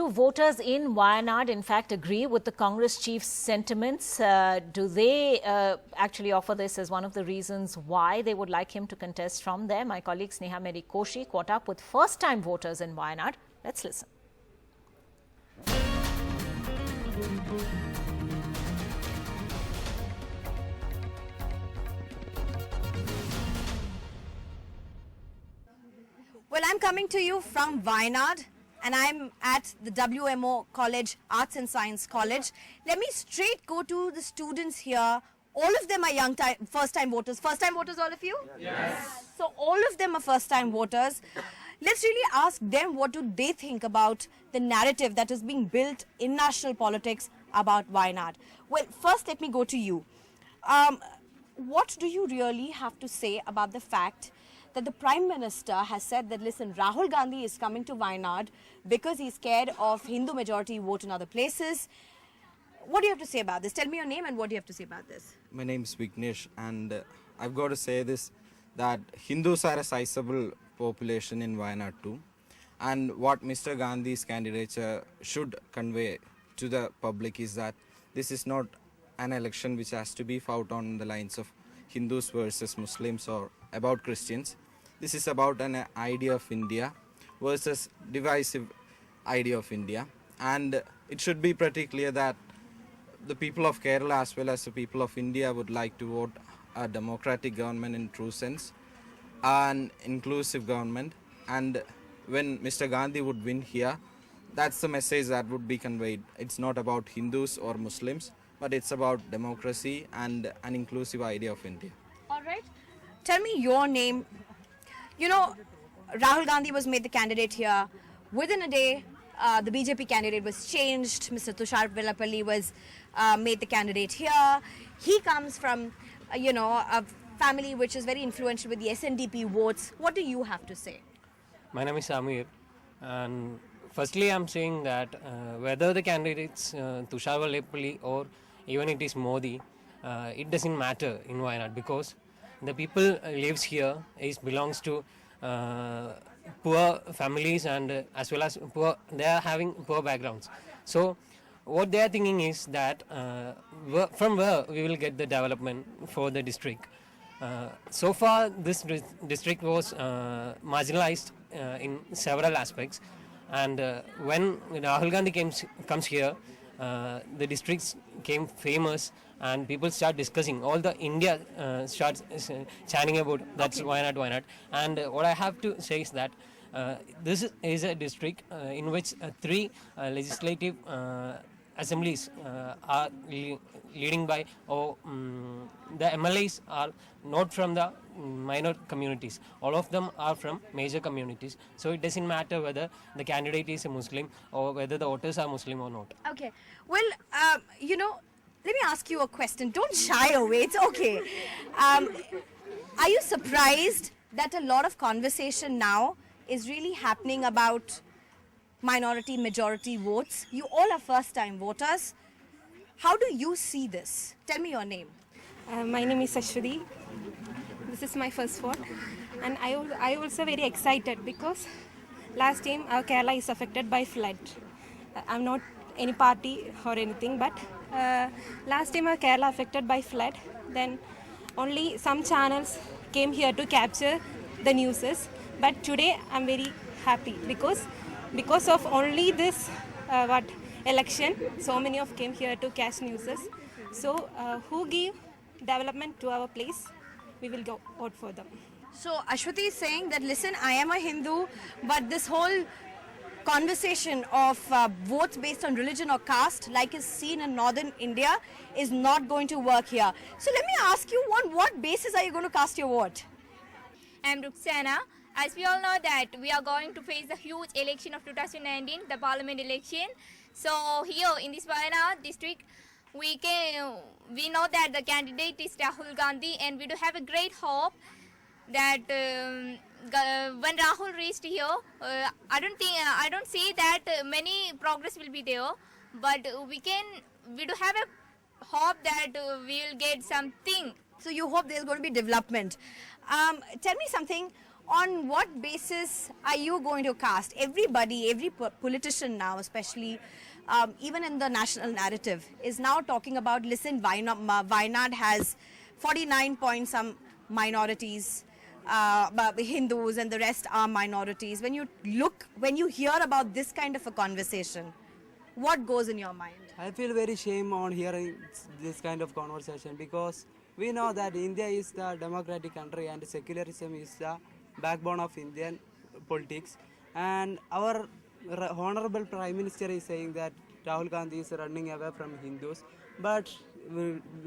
Do voters in Wayanad, in fact, agree with the Congress chief's sentiments? Do they actually offer this as one of the reasons why they would like him to contest from there? My colleague Sneha Meri Koshi caught up with first-time voters in Wayanad. Let's listen. Well, I'm coming to you from Wayanad, and I'm at the WMO College, Arts and Science College. Let me straight go to the students here. All of them are first-time voters. First-time voters, all of you? Yes. So all of them are first-time voters. Let's really ask them what do they think about the narrative that is being built in national politics about Wayanad. Well, first let me go to you. What do you really have to say about the fact that the Prime Minister has said that, listen, Rahul Gandhi is coming to Wayanad because he's scared of Hindu majority vote in other places? What do you have to say about this? Tell me your name and what do you have to say about this? My name is Vignesh, and I've got to say this, that Hindus are a sizable population in Wayanad too. And what Mr. Gandhi's candidature should convey to the public is that this is not an election which has to be fought on the lines of Hindus versus Muslims or about Christians. This is about an idea of India versus divisive idea of India. And it should be pretty clear that the people of Kerala as well as the people of India would like to vote a democratic government in true sense, an inclusive government. And when Mr. Gandhi would win here, that's the message that would be conveyed. It's not about Hindus or Muslims, but it's about democracy and an inclusive idea of India. All right. Tell me your name. You know, Rahul Gandhi was made the candidate here. Within a day, the BJP candidate was changed. Mr. Tushar Vellapalli was made the candidate here. He comes from, a family which is very influential with the SNDP votes. What do you have to say? My name is Amir, and firstly I'm saying that whether the candidates Tushar Vellapalli or even it is Modi, it doesn't matter in Wayanad because the people lives here belongs to poor families and as well as poor, they are having poor backgrounds. So what they are thinking is that from where we will get the development for the district. So far this district was marginalized in several aspects, and when Rahul Gandhi comes here, the districts came famous and people start discussing. All the India starts chanting about that's Wayanad, Wayanad. And what I have to say is that this is a district in which three legislative assemblies are leading by, or the MLAs are not from the minor communities. All of them are from major communities. So it doesn't matter whether the candidate is a Muslim or whether the voters are Muslim or not. Okay. Well, let me ask you a question. Don't shy away. It's okay. Are you surprised that a lot of conversation now is really happening about minority majority votes? You all are first time voters. How do you see this? Tell me your name. My name is Ashwati. This is my first vote, and I also very excited because last time our Kerala is affected by flood. I'm not any party or anything, but last time our Kerala affected by flood, then only some channels came here to capture the newses. But today I'm very happy because of only this election, so many of came here to catch newses. So who give development to our place, we will go vote for them. So Ashwati is saying that, listen, I am a Hindu, but this whole conversation of votes based on religion or caste, like is seen in northern India, is not going to work here. So let me ask you, on what basis are you going to cast your vote? I'm Ruxana. As we all know that we are going to face the huge election of 2019, the parliament election. So here in this Wayanad district, we know that the candidate is Rahul Gandhi, and we do have a great hope that when Rahul reached here, I don't see that many progress will be there, but we do have a hope that we will get something. So you hope there's going to be development. Tell me something. On what basis are you going to cast? Everybody, every politician now, especially even in the national narrative, is now talking about, listen, Wayanad has 49 point some minorities, Hindus, and the rest are minorities. When you hear about this kind of a conversation, what goes in your mind? I feel very shame on hearing this kind of conversation, because we know that India is the democratic country and secularism is the backbone of Indian politics, and our honorable Prime Minister is saying that Rahul Gandhi is running away from Hindus. But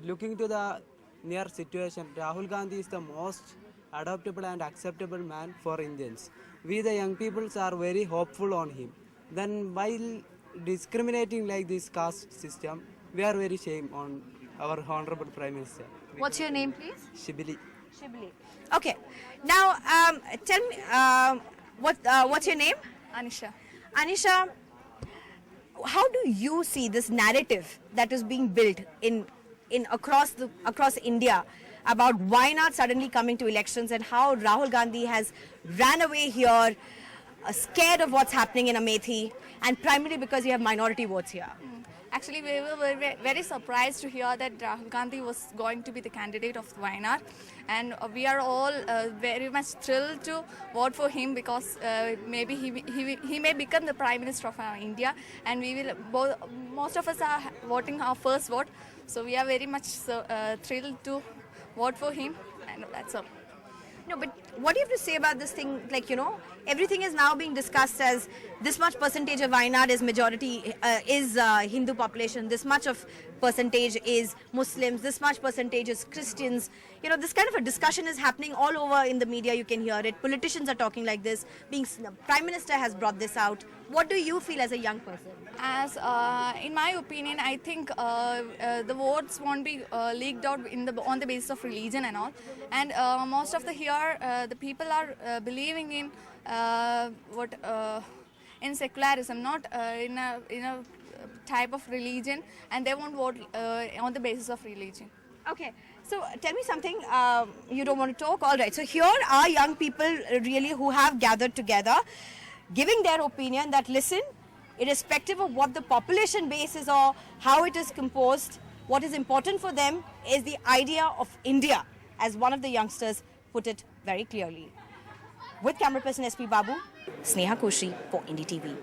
looking to the near situation, Rahul Gandhi is the most adaptable and acceptable man for Indians. We the young peoples are very hopeful on him. Then while discriminating like this caste system, we are very shame on our honorable Prime Minister. What's your name, please? Shibili. Shibli. Okay. Now, tell me, what's your name? Anisha. Anisha, how do you see this narrative that is being built in across India about Wayanad suddenly coming to elections, and how Rahul Gandhi has ran away here, scared of what's happening in Amethi, and primarily because you have minority votes here? Actually, we were very surprised to hear that Rahul Gandhi was going to be the candidate of Wayanad, and we are all very much thrilled to vote for him, because maybe he may become the Prime Minister of India, and we will most of us are voting our first vote, so we are very much thrilled to vote for him, and that's all. No, but what do you have to say about this thing? Like, everything is now being discussed as this much percentage of Wayanad is majority, is Hindu population, this much of percentage is Muslims, this much percentage is Christians. This kind of a discussion is happening all over in the media. You can hear it. Politicians are talking like this. Prime Minister has brought this out. What do you feel as a young person? As in my opinion, I think the votes won't be leaked out on the basis of religion and all, and most of the people are believing in in secularism, not in a type of religion, and they won't vote on the basis of religion. Okay, so tell me something. You don't want to talk? All right. So here are young people really who have gathered together, giving their opinion that, listen, irrespective of what the population base is or how it is composed, what is important for them is the idea of India, as one of the youngsters put it very clearly. With camera person SP Babu, Sneha Koshi for Indie TV.